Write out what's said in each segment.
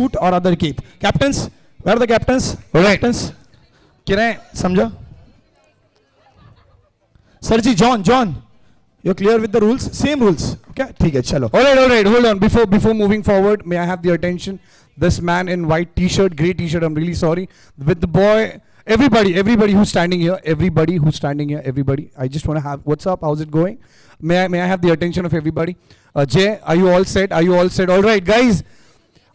shoot or other keep. Captains, where are the captains? Right. Captains, can I samjha? Sir ji, John, you're clear with the rules? Same rules. Okay, theek hai, chalo. All right. Hold on. Before moving forward, may I have the attention? This man in white T-shirt, grey T-shirt. I'm really sorry. With the boy, everybody who's standing here, everybody. I just want to have. What's up? How's it going? May I have the attention of everybody? Jay, are you all set? All right, guys.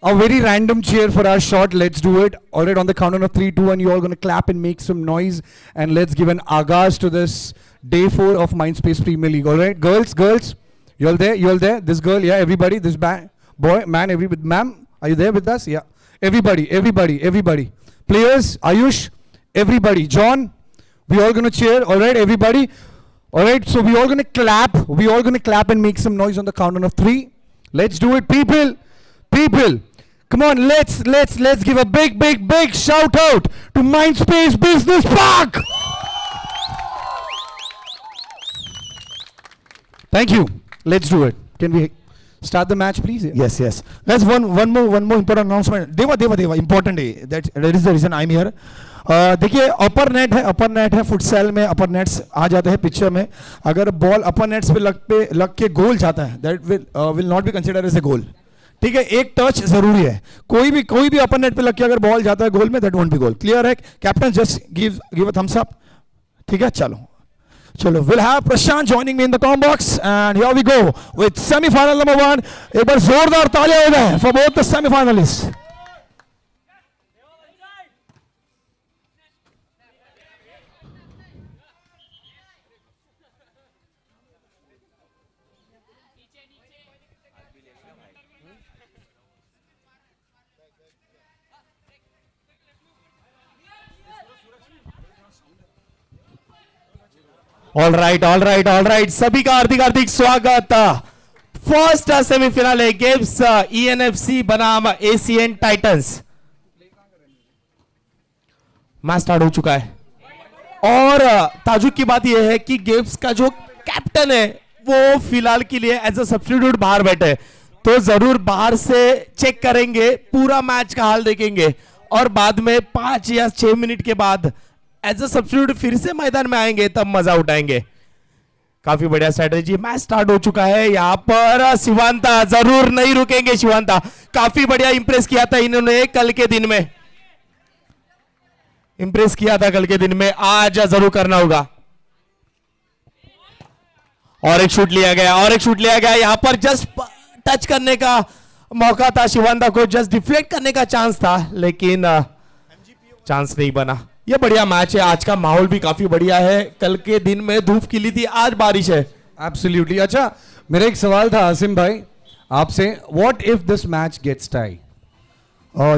A very random cheer for our shot. Let's do it. All right, on the count of 3, 2, 1, you all gonna clap and make some noise, and let's give an agaz to this day 4 of Mindspace Premier League. All right, girls, you all there? This girl, yeah, everybody. This boy, man, everybody, ma'am, are you there with us? Yeah, everybody. Players, Ayush, everybody. John, we all gonna cheer. All right, everybody. All right, so we all gonna clap. And make some noise on the count of 3. Let's do it, people. Come on, let's give a big shout out to Mindspace Business Park. Thank you. Let's do it. Can we start the match, please? Yeah. Yes. There's one more important announcement. Deva, important day. That is the reason I'm here. देखिए अपर net है futsal में अपर nets आ जाते हैं picture में. अगर ball अपर nets पे लग के गोल जाता है that will not be considered as a goal. ठीक है, एक टच जरूरी है. कोई भी अपर नेट पे लग के अगर बॉल जाता है गोल में that won't be goal. Clear है? Captain just give a thumbs up. ठीक है, चलो we'll have Prashant joining me in the com box, and here we go with semi-final number 1. एक बार जोरदार तालियां हो जाए for both the semi-finalists. All right सभी का हार्दिक स्वागत. फर्स्ट सेमीफाइनल गेम्स ENFC बनाम ACN टाइटंस. मैच स्टार्ट हो चुका है और ताजुब की बात यह है कि गेम्स का जो कैप्टन है वो फिलहाल के लिए एज अ सब्स्टिट्यूट बाहर बैठे, तो जरूर बाहर से चेक करेंगे, पूरा मैच का हाल देखेंगे और बाद में 5 या 6 मिनट के बाद एज अ सब्स्टिट्यूट फिर से मैदान में आएंगे, तब मजा उठाएंगे. काफी बढ़िया स्ट्रेटेजी. मैच स्टार्ट हो चुका है. यहाँ पर शिवांता जरूर नहीं रुकेंगे. शिवांता काफी बढ़िया इंप्रेस किया था इन्होंने कल के दिन में. आज जरूर करना होगा. और एक शूट लिया गया. यहाँ पर जस्ट टच करने का मौका था शिवांता को, जस्ट डिफ्लेक्ट करने का चांस था, लेकिन चांस नहीं बना. ये बढ़िया मैच है. आज का माहौल भी काफी बढ़िया है. कल के दिन में धूप खिली थी, आज बारिश है. एब्सोल्युटली. अच्छा, मेरा एक सवाल था आसिम भाई आपसे. What if this match gets tie?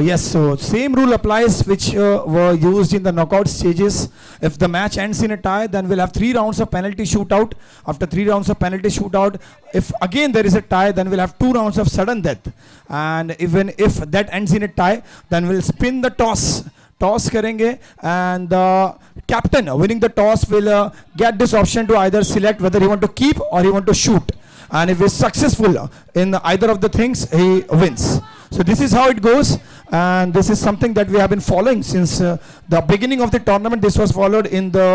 Yes, so same rule applies which were used in the knockout stages. If the match ends in a tie, then we'll have 3 rounds of penalty shootout. After 3 rounds of penalty shootout, if again there is a tie, then we'll have 2 rounds of sudden death. And even if that ends in a tie, then we'll spin the toss करेंगे, and the captain winning the toss will get this option to either select whether he want to keep or he want to shoot, and if he's successful in either of the things, he wins. So this is how it goes, and this is something that we have been following since the beginning of the tournament. This was followed in the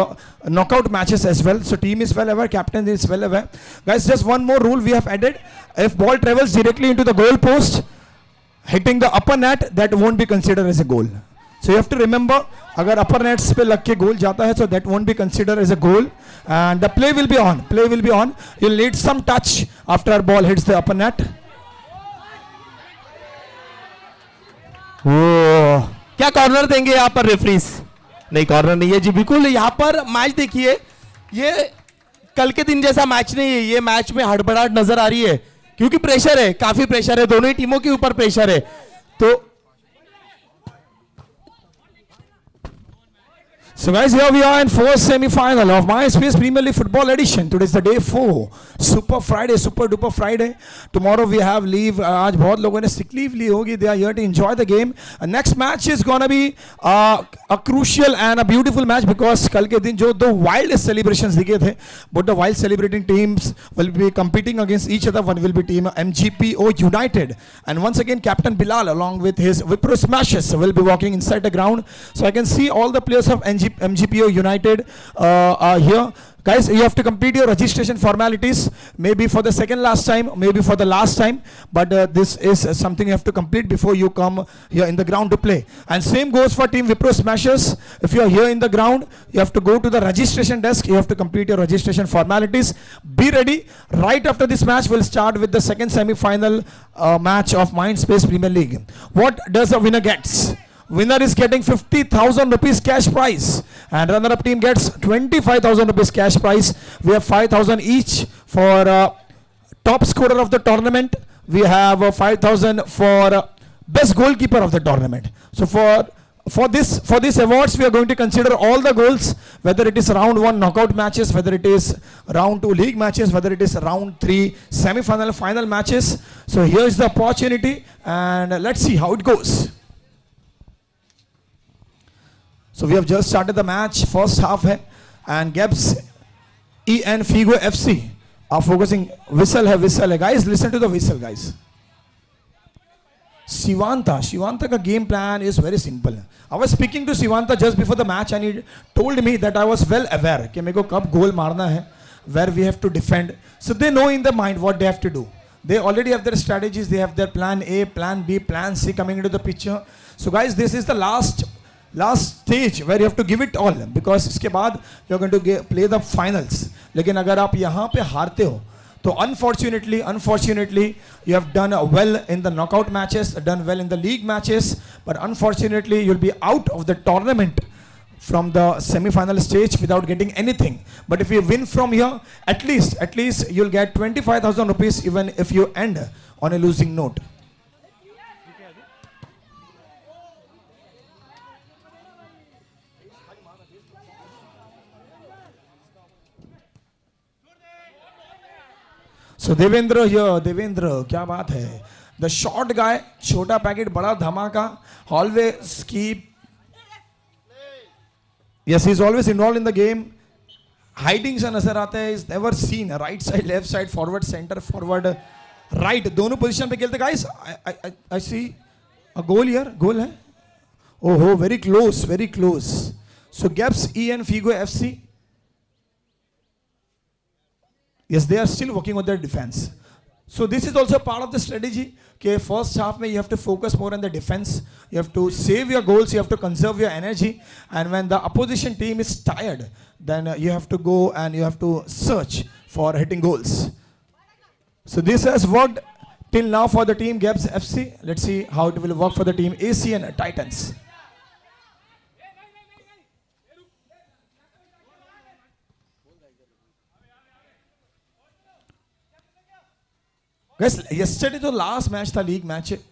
knockout matches as well. So team is well aware, captain is well aware. Guys, just one more rule we have added. If ball travels directly into the goal post, hitting the upper net, that won't be considered as a goal. So you have to remember, अगर upper nets पे लग के goal जाता है, so that won't be considered as a goal, and the play will be on. You'll need some touch after our ball hits the upper net. क्या corner देंगे यहाँ पर रेफरीज? नहीं, कॉर्नर नहीं है जी, बिल्कुल. यहाँ पर मैच देखिए, ये कल के दिन जैसा मैच नहीं है. ये मैच में हड़बड़ाहट नजर आ रही है क्योंकि प्रेशर है, काफी प्रेशर है, दोनों ही टीमों के ऊपर प्रेशर है. तो So guys, here we are in first semi-final of MySpace Premier League Football Edition. Today is the day 4. Super Friday, super duper Friday. Tomorrow we have leave. आज बहुत लोगों ने sick leave ली होगी. They are here to enjoy the game. Next match is gonna be a crucial and a beautiful match because कल के दिन जो दो wildest celebrations दिखे थे, but the wild celebrating teams will be competing against each other. One will be team MGPO United, and once again Captain Bilal along with his Wipro Smashes will be walking inside the ground. So I can see all the players of MGPO United are here. Guys, you have to complete your registration formalities, maybe for the second last time, maybe for the last time, but this is something you have to complete before you come here in the ground to play. And same goes for team Wipro Smashers. If you are here in the ground, you have to go to the registration desk. You have to complete your registration formalities. Be ready. Right after this match, we'll start with the second semi-final match of Mindspace Premier League. What does the winner gets? Winner is getting 50,000 rupees cash prize, and runner-up team gets 25,000 rupees cash prize. We have 5,000 each for top scorer of the tournament. We have 5,000 for best goalkeeper of the tournament. So for this awards, we are going to consider all the goals, whether it is round 1 knockout matches, whether it is round 2 league matches, whether it is round 3 semi-final, final matches. So here is the opportunity, and let's see how it goes. So we have just started the match, first half hai, and Gebs EN Figo FC are focusing. Whistle hai, guys, listen to the whistle, guys. Shivanta ka game plan is very simple. I was speaking to Shivanta just before the match, and he told me that I was well aware कि मेरे को कब goal मारना है, where we have to defend. So they know in their mind what they have to do. They already have their strategies. They have their plan A, plan B, plan C coming into the picture. So guys, this is the last stage where you have to give it all, because इसके बाद you are going to play the finals. लेकिन अगर आप यहाँ पे हारते हो तो unfortunately you have done well in the knockout matches, done well in the league matches, but unfortunately you'll be out of the tournament from the semi-final stage without getting anything. But if you win from here, at least you'll get 25,000 rupees even if you end on a losing note. So Devendra here, Devendra, क्या बात है? The short guy, छोटा packet बड़ा धमाका, always keep. Yes, he's always involved in the game. Hiding से नजर आता है, is never seen. Right side, left side, forward, center, forward, right. दोनों position पे खेलते guys. I see a goal here. Goal है? Oh, very close, very close. So Gaps EN Figo FC. Yes, they are still working on their defense. So this is also part of the strategy. Okay, first half you have to focus more on the defense. You have to save your goals. You have to conserve your energy. And when the opposition team is tired, then you have to go and you have to search for hitting goals. So this has worked till now for the team Gebs FC. Let's see how it will work for the team ACN Titans. Guys, yesterday the last match, the league matches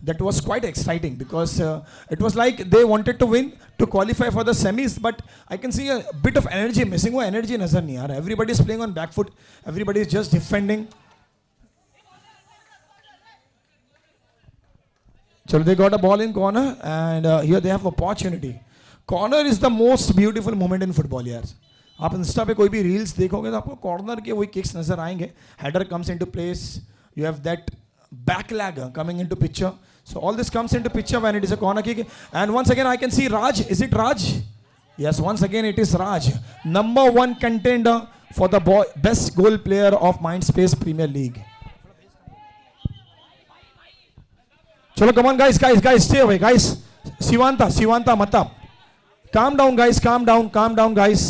that was quite exciting because it was like they wanted to win to qualify for the semis, but I can see a bit of energy missing. वो energy नजर नहीं आ रहा. Everybody is playing on back foot. Everybody is just defending. So they got a ball in corner, and here they have opportunity. Corner is the most beautiful moment in football, यार. आप Insta पे कोई भी reels देखोगे तो आपको corner के वही किक्स नजर आएंगे. Header comes into place, you have that back leg coming into picture. So all this comes into picture when it is a corner kick. And once again I can see Raj. Is it Raj? Yes, once again it is Raj, number 1 contender for the best goal player of Mindspace Premier League. चलो, come on guys, stay away guys. Shivanta मत up. Calm down guys, calm down guys.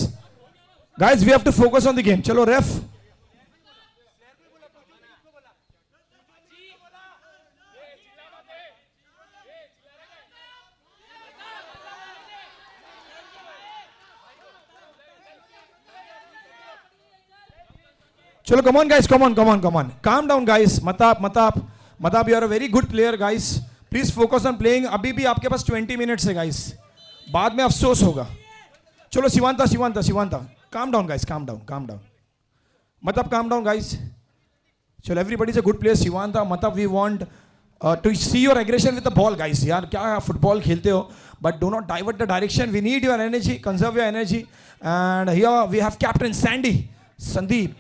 Guys, we have to focus on the game. Chalo, ref. Chalo, come on guys, come on. Calm down guys. Matab, you are a very good player guys. Please focus on playing. अभी भी आपके पास 20 minutes है guys. बाद में अफसोस होगा. चलो शिवांता, calm down guys, calm down. Matab, calm down guys. चलो everybody is a good player. शिवांता, Matab, we want to see your aggression with the ball guys. यार क्या फुटबॉल खेलते हो, but do not divert the direction. We need your energy, conserve your energy. And here we have captain Sandeep.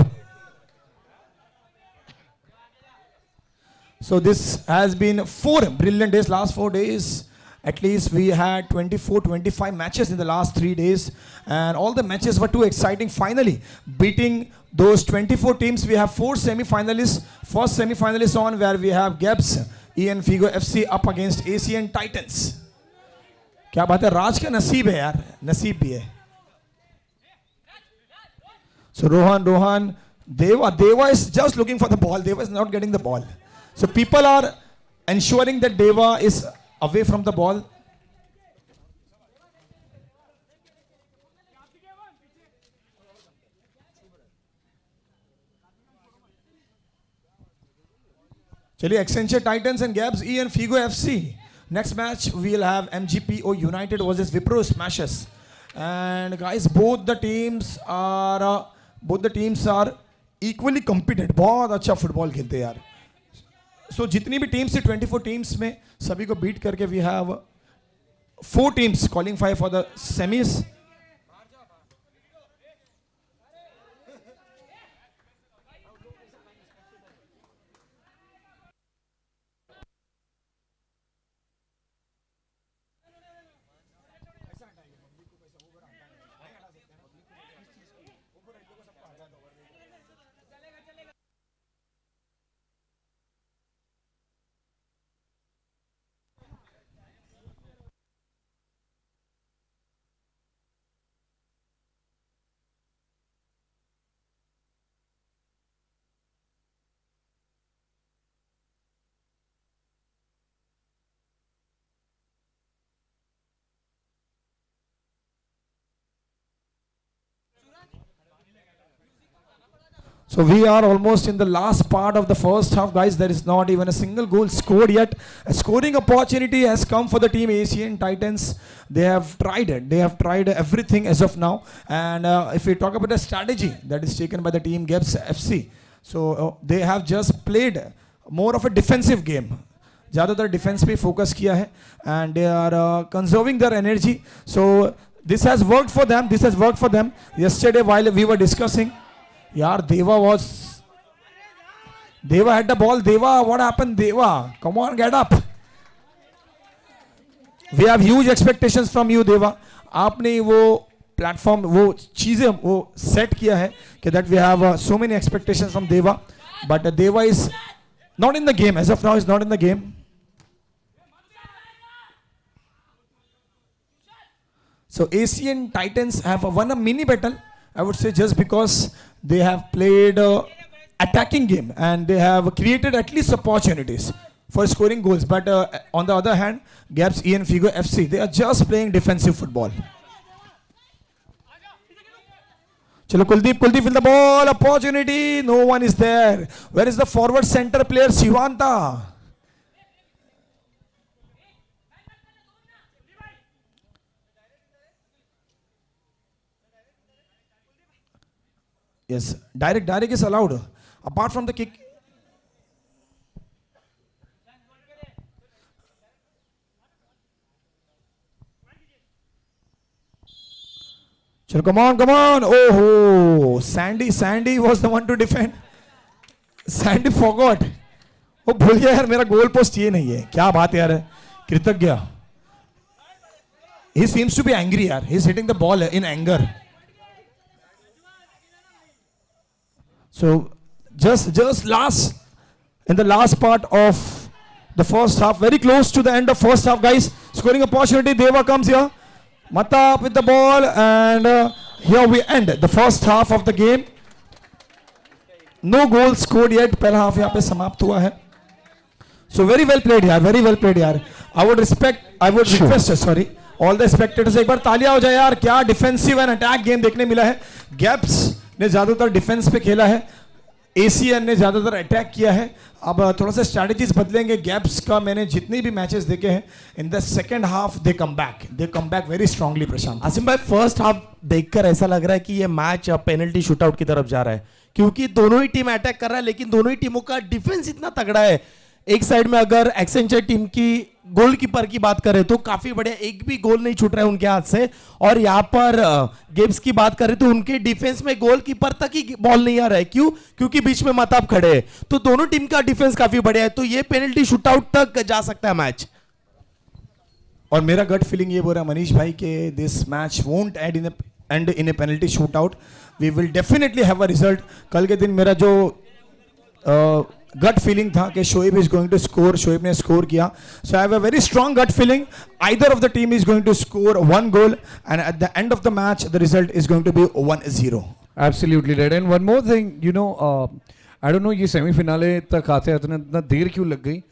So this has been 4 brilliant days, last 4 days. At least we had 24-25 matches in the last 3 days, and all the matches were too exciting. Finally beating those 24 teams, we have 4 semi-finalists. First semi-finalist on, where we have Gebs EN Figo FC up against ACN Titans. क्या बात है, राज का नसीब है यार, नसीब भी है. So Rohan, Deva is just looking for the ball. Deva is not getting the ball. So people are ensuring that Deva is away from the ball. चलिए, Accenture Titans and Gabs EN Figo FC. Next match we'll have MGPO United versus Wipro Smashers. And guys, both the teams are equally competent. बहुत अच्छा football खेलते हैं यार. So जितनी भी teams थी 24 teams में सभी को बीट करके we have 4 teams qualify for the semis. So we are almost in the last part of the first half, guys. There is not even a single goal scored yet. A scoring opportunity has come for the team ACN Titans. They have tried it. They have tried everything as of now. And if we talk about the strategy that is taken by the team Gebs FC, so they have just played more of a defensive game. ज़्यादातर defence पे focus किया है, and they are conserving their energy. So this has worked for them. This has worked for them. Yesterday while we were discussing, यार Deva had the ball. Deva, what happened? Deva, come on, get up. We have huge expectations from you, Deva. आपने वो platform, वो चीजें वो set किया है कि that we have so many expectations from Deva, but Deva is not in the game as of now. Is not in the game. So ACN Titans have won a mini battle, I would say, just because they have played attacking game and they have created at least opportunities for scoring goals. But on the other hand, Gabs EN Figo FC, they are just playing defensive football. Chalo, Kuldeep with the ball, opportunity, no one is there. Where is the forward center player, Shivanta? Yes, direct is allowed, apart from the kick. Chalo, come on. Oh, Sandy was the one to defend. Sandy forgot. Oh, भूल गया यार, मेरा goal post ये नहीं है. क्या बात है यार, कृतज्ञ. He seems to be angry यार. He's hitting the ball in anger. So just in the last part of the first half, very close to the end of first half, guys. Scoring opportunity. Deva comes here. Mata with the ball, and here we end the first half of the game. No goals scored yet. पहला half यहाँ पे समाप्त हुआ है. So very well played यार. Very well played यार. I would request all the spectators एक बार तालियां हो जाए यार. क्या डिफेंसिव एंड अटैक गेम देखने मिला है. Gaps ने ज्यादातर डिफेंस पे खेला है. एसीएन ने ज़्यादातर अटैक किया है. अब थोड़ा सा स्ट्रैटेजीज बदलेंगे. गैप्स का मैंने जितने भी मैचेस देखे हैं, in the second half they come back very strongly. Prashant, Asim भाई, फर्स्ट हाफ देखकर ऐसा लग रहा है कि ये मैच पेनल्टी शूटआउट की तरफ जा रहा है, क्योंकि दोनों ही टीम अटैक कर रहा है, लेकिन दोनों ही टीमों का डिफेंस इतना तगड़ा है. एक साइड में अगर एक्सेंचर टीम की गोलकीपर की बात करें तो काफी बढ़िया, एक भी गोल नहीं छूट रहा है उनके हाथ से. और यहाँ पर गेब्स की बात करें तो उनके डिफेंस में गोलकीपर तक ही बॉल नहीं आ रहा है. क्यों? क्योंकि बीच में मताब खड़े हैं. तो दोनों टीम का डिफेंस काफी बढ़िया है, तो ये पेनल्टी शूटआउट तक जा सकता है मैच. और मेरा गट फीलिंग ये बोल रहा है मनीष भाई के this match won't end in a penalty shootout. We will definitely have a result. कल के दिन मेरा जो गट फीलिंग था कि Shoaib is going to score, Shoaib ने स्कोर किया. So I have a very strong gut feeling either of the team is going to score one goal and at the end of the match the result is going to be 1-0. Absolutely right. And one more thing, you know, I don't know ये semi-finale तक आते आते इतना देर क्यों लग गई.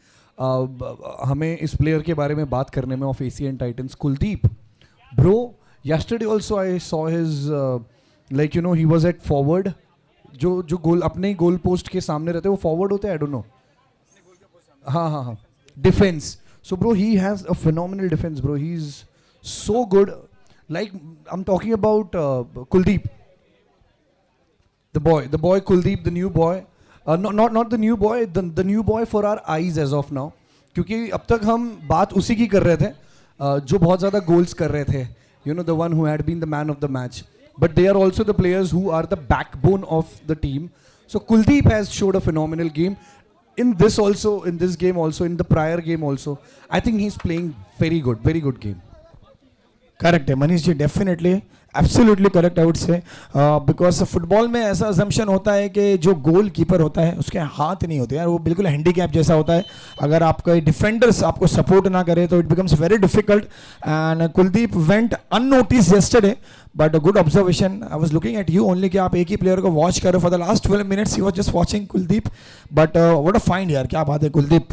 हमें इस प्लेयर के बारे में बात करने में of Asian Titans, Kuldeep bro. yesterday also I saw his like you know he was at forward. जो गोल अपने ही गोल पोस्ट के सामने रहते हैं वो फॉरवर्ड होते हैं. I don't know. हाँ defence. So bro he has a phenomenal defence bro. He is so good. Like I am talking about Kuldeep, the boy Kuldeep, the new boy, not the new boy, the new boy for our eyes as of now. क्योंकि अब तक हम बात उसी की कर रहे थे जो बहुत ज़्यादा गोल्स कर रहे थे. You know, the one who had been the man of the match. But they are also the players who are the backbone of the team. So Kuldeep has showed a phenomenal game. In this game also, in the prior game also. I think he's playing very good game. Correct है Manish ji, definitely absolutely correct I would say. Because football में ऐसा assumption होता है कि जो goal keeper होता है उसके हाथ नहीं होते यार, वो बिल्कुल हैंडीकैप जैसा होता है. अगर आपका डिफेंडर्स आपको सपोर्ट ना करे तो it becomes very difficult. And Kuldeep went unnoticed yesterday, but good observation. I was looking at you only कि आप एक ही प्लेयर को वॉच करो for the last 12 minutes. He was just watching Kuldeep. But what a find यार, क्या बात है Kuldeep.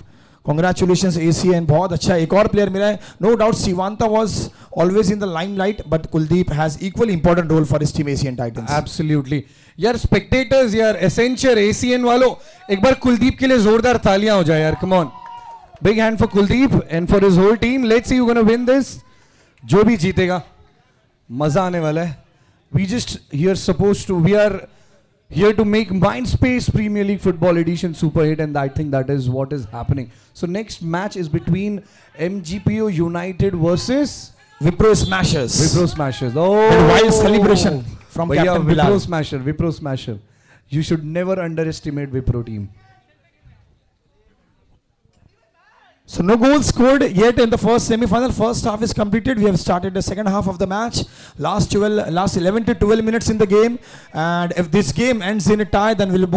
Congratulations ACN, बहुत अच्छा एक और प्लेयर मिला है. No doubt Sivanta was always in the limelight, but Kuldeep has equally important role for his team ACN Titans. Absolutely. यार स्पेक्टेटर्स, यार एसेंचर ACN वालों, एक बार कुलदीप के लिए जोरदार तालियां हो जाए यार. Come on, big hand for Kuldeep and for his whole team. Let's see who gonna win this. जो भी जीतेगा मजा आने वाला है. We just we are here to make Mindspace Premier League Football Edition super hit, and I think that is what is happening. So next match is between MGPO United versus Wipro Smashers. Oh, and wild celebration from Captain Bilal. Wipro Smasher. You should never underestimate Wipro team. So no goals scored yet in the first semi-final. First half is completed. We have started the second half of the match. Last 11 to 12 minutes in the game. And if this game ends in a tie, then we'll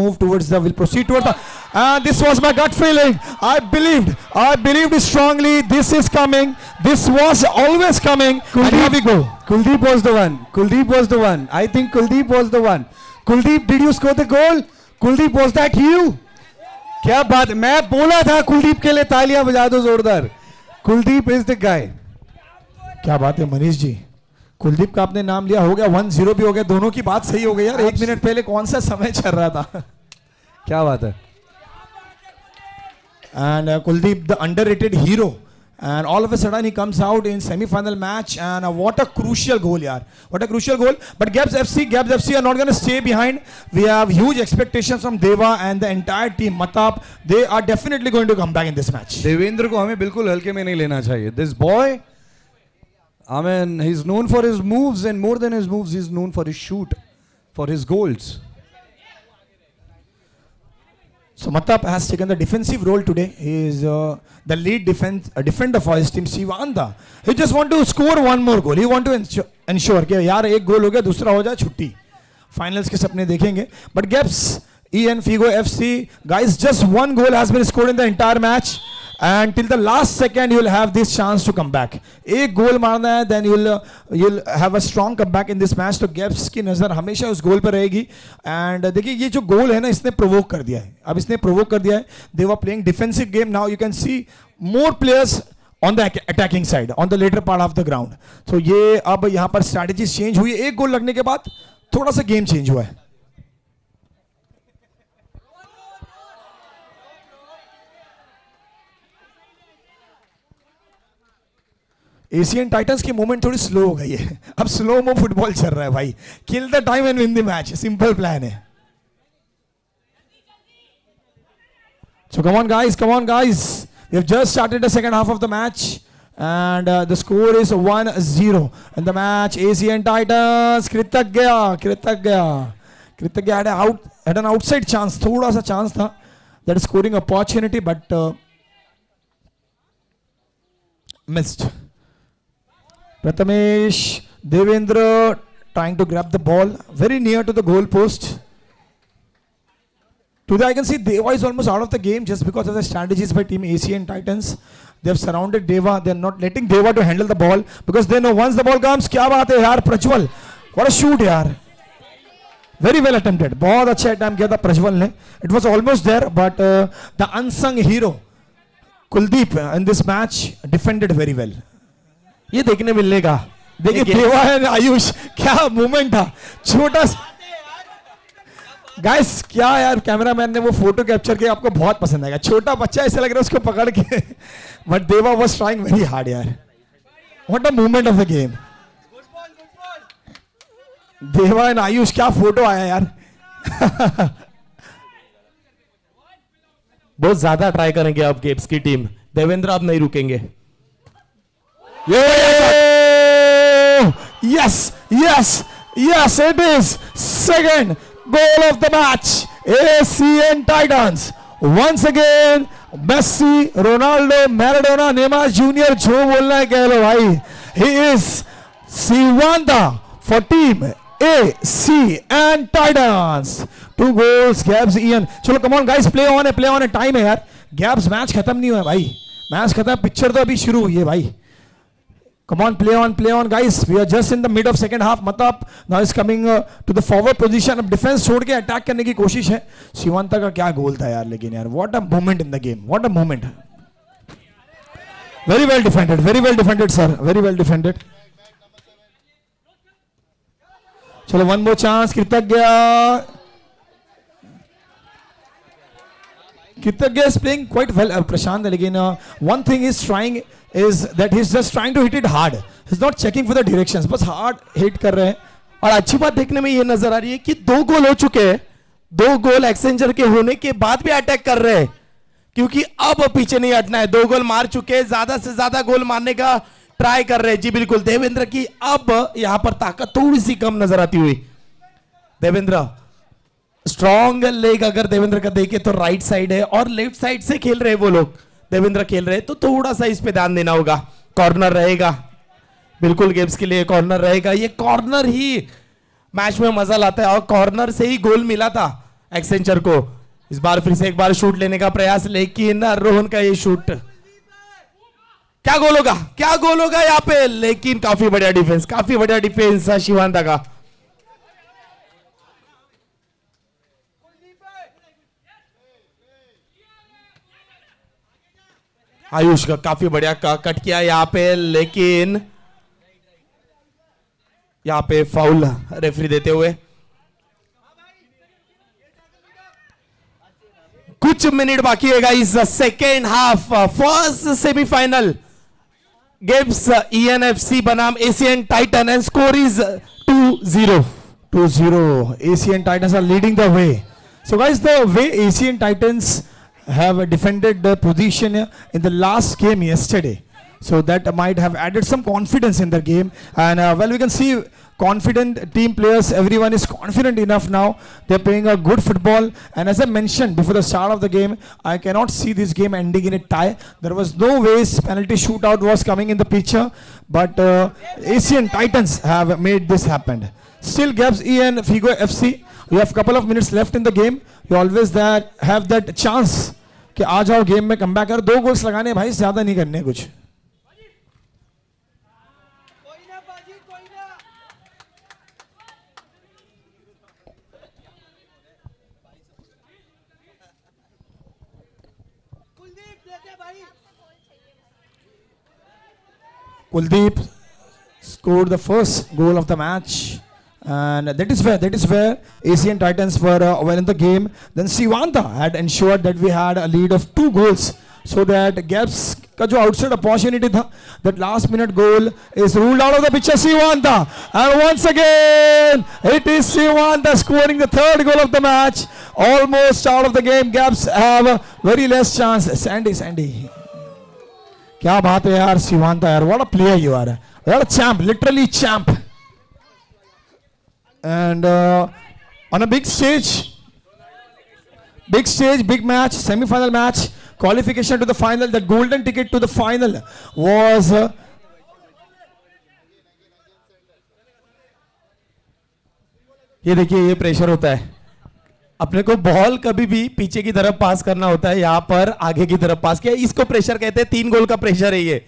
proceed towards the. And this was my gut feeling. I believed strongly. This is coming. This was always coming. And here we go. Kuldeep was the one. I think Kuldeep was the one. Kuldeep, did you score the goal? Kuldeep, was that you? क्या बात. मैं बोला था कुलदीप के लिए तालियां बजा दो जोरदार. Kuldeep is the guy. क्या बात है मनीष जी, कुलदीप का आपने नाम लिया, हो गया 1-0 भी हो गया. दोनों की बात सही हो गई यार. 1 मिनट पहले कौन सा समय चल रहा था. क्या बात है. And Kuldeep the underrated hero. And all of a sudden he comes out in semi-final match, and what a crucial goal, yaar. What a crucial goal. But Gabs FC are not going to stay behind. We have huge expectations from Deva and the entire team. Matab, they are definitely going to come back in this match. Devendra को हमें बिल्कुल हल्के में नहीं लेना चाहिए. This boy, I mean, he's known for his moves, and more than his moves, he's known for his shoot, for his goals. So Matab has taken the defensive role today. He is the lead defender for his team. Sivanta, he just want to score one more goal. He want to ensure कि यार एक गोल हो गया, दूसरा हो जाए, छुट्टी. Finals के सपने देखेंगे. But Gaps, EN Figo FC, guys, just one goal has been scored in the entire match. And till the last second, you will have this chance to come back. एक गोल मारना है, then you'll have a strong comeback in this match. तो Gaps की नज़र हमेशा उस गोल पर रहेगी. And देखिए ये जो गोल है ना, इसने प्रोवोक कर दिया है. अब इसने प्रोवोक कर दिया है. They were playing defensive game. Now you can see more players on the attacking side, on the later part of the ground. So ये अब यहाँ पर strategies change हुई. एक गोल लगने के बाद थोड़ा सा गेम चेंज हुआ है. एशियन टाइटंस की मूवमेंट थोड़ी स्लो हो गई है, अब स्लो मो फुटबॉल चल रहा है भाई. Kill the time and win the match, simple plan है. So come on guys. We have just started the second half of the match and the score is 1-0 in the match. Asian Titans Kritagya had an outside chance, thoda sa chance tha, that is scoring opportunity but missed. Prathamesh Devendra trying to grab the ball very near to the goal post. Today I can see Deva is almost out of the game just because of the strategies by team Asian Titans. They have surrounded Deva. They are not letting Deva to handle the ball because they know once the ball comes, क्या बात है यार Prajwal, what a shoot यार. Very well attempted. बहुत अच्छा attempt किया था प्रज्वल ने. It was almost there but the unsung hero Kuldeep in this match defended very well. ये देखने मिलने का. देखिए देवा है आयुष, क्या मूवमेंट था, छोटा गाइस. क्या यार कैमरामैन ने वो फोटो कैप्चर किया, आपको बहुत पसंद आएगा. छोटा बच्चा ऐसा लग रहा है उसको पकड़ के, बट देवा वाज ट्राइंग वेरी हार्ड यार. What a movement of the game. देवा एंड आयुष, क्या फोटो आया यार. बहुत ज्यादा ट्राई करेंगे अब गेम्स की टीम. देवेंद्र अब नहीं रुकेंगे. Yes, it is second goal of the match. Asian Titans once again. Messi, Ronaldo, Maradona, Neymar Jr. जो बोलना है कह लो भाई. He is Siwanda for team ACN Titans. 2 goals. Gabs Ian. चलो come on guys, play on है. Time है यार. Gabs match खत्म नहीं हुआ भाई. मैच खत्म, पिक्चर तो अभी शुरू हुई है भाई. Come on, play on guys. We are just in the mid of second half. Matab now is coming to the forward position. अब डिफेंस छोड़ के अटैक करने की कोशिश है. शिवांता का क्या गोल था यार, लेकिन यार what a moment in the game. What a moment. Very well defended sir. Very well defended. चलो one more chance. Kritagya is playing quite well, Prashant. Again, one thing he's trying is that he's just trying to hit it hard. He's not checking for the directions, बस hard hit कर रहे हैं. और अच्छी बात देखने में ये नजर आ रही है कि 2 गोल हो चुके हैं. 2 गोल एक्सचेंजर के होने के बाद भी अटैक कर रहे हैं, क्योंकि अब पीछे नहीं हटना है. 2 गोल मार चुके हैं, ज्यादा से ज्यादा गोल मारने का ट्राई कर रहे हैं. जी बिल्कुल, देवेंद्र की अब यहां पर ताकत थोड़ी सी कम नजर आती हुई. देवेंद्र स्ट्रॉन्ग लेग अगर देवेंद्र का देखे तो राइट साइड है और लेफ्ट साइड से खेल रहे वो लोग. देवेंद्र खेल रहे तो थोड़ा सा इस पे ध्यान देना होगा. कॉर्नर रहेगा, बिल्कुल गेम्स के लिए कॉर्नर रहेगा. ये कॉर्नर ही मैच में मजा लाता है और कॉर्नर से ही गोल मिला था एक्सेंचर को. इस बार फिर से एक बार शूट लेने का प्रयास, लेकिन रोहन का ये शूट, क्या गोल होगा यहाँ पे. लेकिन काफी बढ़िया डिफेंस शिवांता का. आयुष का काफी बढ़िया कट किया यहाँ पे, लेकिन यहाँ पे फाउल रेफरी देते हुए. कुछ मिनट बाकी है guys. Second half, first semifinal games ENFC बनाम Asian Titan and score is 2-0. 2-0. Asian Titans are leading the way. So guys, the way Asian Titans have defended the position in the last game yesterday, so that might have added some confidence in the game. And well, we can see confident team players, everyone is confident enough now. They're playing a good football, and as I mentioned before the start of the game, I cannot see this game ending in a tie. There was no ways penalty shootout was coming in the picture, but Asian Titans have made this happen. Still Gabs EN Figo FC, you have couple of minutes left in the game. You always have that chance कि आ जाओ game में come back कर. 2 goals लगाने भाई, ज्यादा नहीं करने कुछ. Kuldeep scored the first goal of the match, and that is where Asian Titans were well in the game. Then Siwanta had ensured that we had a lead of 2 goals, so that Gabs का जो outside opportunity था, that last minute goal is ruled out of the picture. Sivanta, and once again it is Sivanta scoring the third goal of the match. Almost out of the game. Gaps have very less chance. Sandy, क्या बात है यार Sivanta यार, what a player you are. You are a champ, literally champ. And on a big stage, big match, semi-final match, qualification to the final, the golden ticket to the final was ये देखिए, ये pressure होता है, अपने को ball कभी भी पीछे की तरफ पास करना होता है, यहाँ पर आगे की तरफ पास किया, इसको प्रेशर कहते हैं, 3 गोल का प्रेशर है ये.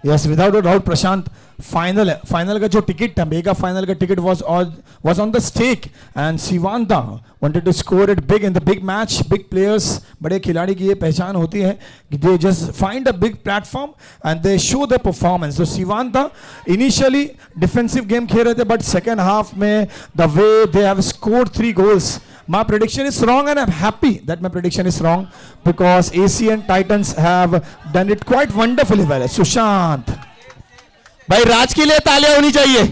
Yes, without a doubt, Prashant. Final का जो टिकट था, मेगा फाइनल का ticket was on the stake, and Sivanta wanted to score it big in the big match. Big players, बड़े खिलाड़ी की ये पहचान होती है कि they just find a big platform and they show their performance. So Sivanta initially defensive game खेल रहे थे, but second half में the way they have scored 3 goals. My prediction is wrong, and I'm happy that my prediction is wrong because ACN Titans have done it quite wonderfully well. Sushant, भाई राज के लिए तालियां होनी चाहिए,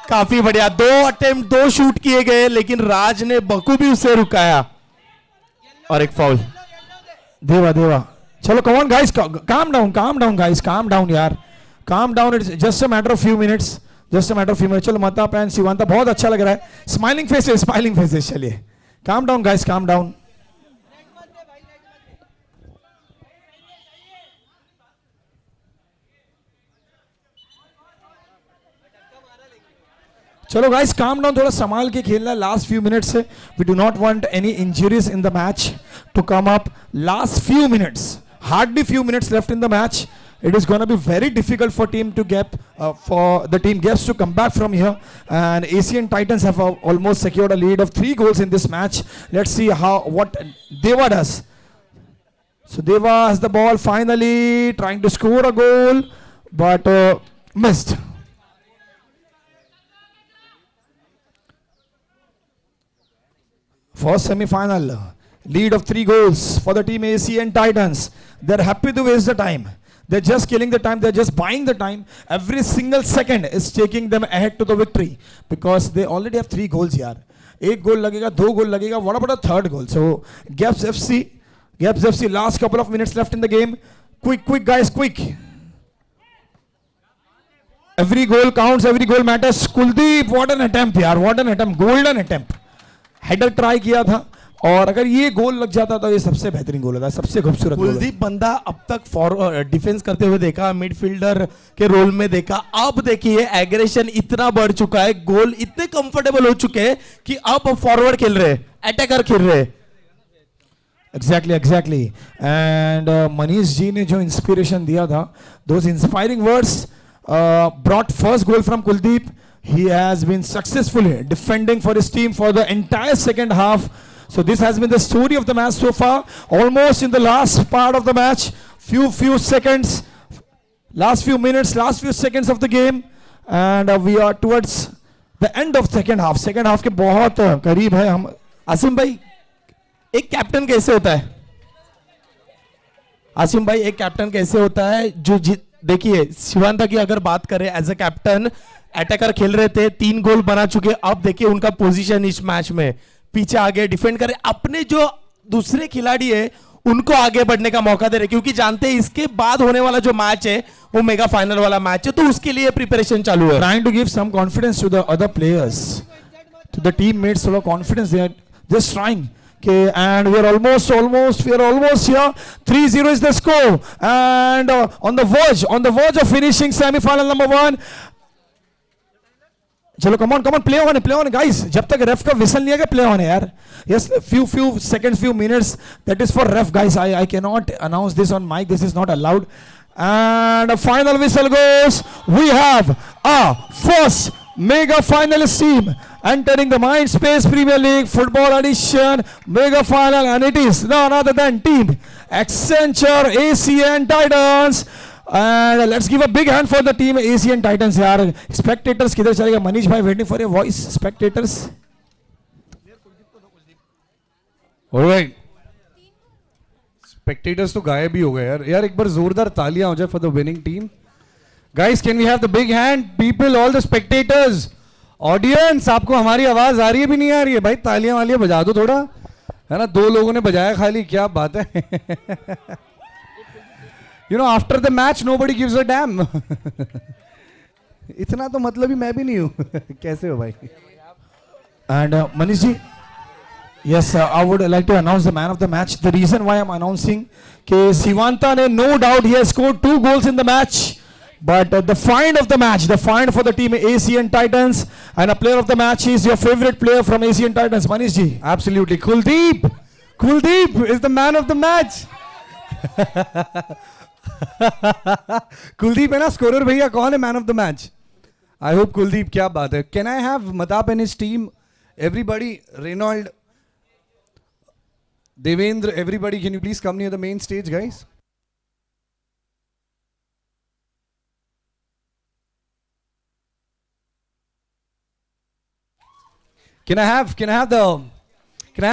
काफी बढ़िया. 2 attempt 2 shoot किए गए, लेकिन राज ने बखूबी उसे रुकाया. और एक फाउल. देवा, चलो come on guys, calm down guys, calm down यार, calm down. It's just a matter of few minutes. चलो मता पैन Sivanta बहुत अच्छा लग रहा है. Smiling faces. चलिए, calm down guys, calm down. चलो गाइस, काम डाउन, थोड़ा संभाल के खेलना. लास्ट फ्यू मिनट्स से we do not want any injuries in the match to come up. Last few minutes, hardly few minutes left in the match. It is going to be very difficult for the team Gaps to come back from here, and ACN Titans have almost secured a lead of 3 goals in this match. Let's see what Deva does. So Deva has the ball, finally trying to score a goal, but missed. First semi-final, lead of 3 goals for the team ACN Titans. They're happy to waste the time. They're just killing the time. They're just buying the time. Every single second is taking them ahead to the victory because they already have 3 goals here. 1 goal लगेगा, 2 goal लगेगा. What about a 3rd goal? So Gaps FC, last couple of minutes left in the game. Quick guys, quick. Every goal counts. Every goal matters. Kuldeep, what an attempt यार, what an attempt. Golden attempt. Header try किया था, और अगर ये गोल लग जाता तो ये सबसे बेहतरीन गोल होता, सबसे खूबसूरत गोल. कुलदीप बंदा अब तक डिफेंस करते हुए देखा, मिडफील्डर के रोल में देखा. अब देखिए एग्रेशन इतना बढ़ चुका है, गोल इतने कंफर्टेबल हो चुके हैं कि अब फॉरवर्ड खेल रहे, अटैकर खेल रहे. एग्जैक्टली. एंड मनीष जी ने जो इंस्पिरेशन दिया था, those inspiring words brought first goal from Kuldeep. He has been successfully defending for his team for the entire second half. So this has been the story of the match so far. Almost in the last part of the match, few seconds, last few minutes, last few seconds of the game, and we are towards the end of second half. Second half के बहुत करीब है हम. आसिम भाई, एक captain कैसे होता है? आसिम भाई, एक कैप्टन कैसे होता है जो देखिए शिवांता की अगर बात करें, एज अ कैप्टन अटैकर खेल रहे थे, 3 गोल बना चुके. अब देखिए उनका पोजीशन इस मैच में, पीछे आगे डिफेंड करे, अपने जो दूसरे खिलाड़ी है उनको आगे बढ़ने का मौका दे रहे, क्योंकि जानते हैं इसके बाद होने वाला जो मैच है वो मेगा फाइनल वाला मैच है, तो उसके लिए प्रिपरेशन चालू है. Trying to give some confidence to the other players, to the teammates, sort of confidence. They are just trying. Okay, and we are almost here. 3-0 is the score, and on the verge of finishing semi-final number 1. चलो come on, play on guys. जब तक रेफ का whistle नहीं आएगा, play on यार. Yes, few seconds, few minutes. That is for ref guys. I cannot announce this on mic. This is not allowed. And a final whistle goes. We have a first mega finalist team entering the Mindspace Premier League Football Edition mega final, and it is none other than Team Accenture ACN Titans. And let's give a big hand for the team ACN Titans यार. Spectators किधर चलेगा? मनीष भाई, waiting for your voice. Spectators. All right. Spectators तो गायब ही हो गए यार. यार एक बार जोरदार तालियां हो जाए for the winning team. Guys can we have the big hand people, all the spectators, audience. आपको हमारी आवाज आ रही है भी नहीं आ रही है भाई? तालियां वालियां बजा दो थोड़ा, है ना. 2 लोगों ने बजाया खाली, क्या बात है. You know after the match nobody gives a dam. इतना तो मतलब ही मैं भी नहीं हूं. कैसे हो भाई? And Manish ji, yes, I would like to announce the man of the match. The reason why I'm announcing कि Sivanta ने no doubt he has scored 2 goals in the match, but the find of the match, the find for the team ACN Titans, and a player of the match is your favorite player from ACN Titans, Manish ji. Absolutely, Kuldeep. Kuldeep is the man of the match. Kuldeep है ना scorer भैया. कौन है man of the match? I hope Kuldeep. क्या बात है. Can I have मताप and his team, everybody, Reynolds, Devendra, everybody, can you please come near the main stage, guys? Can I have the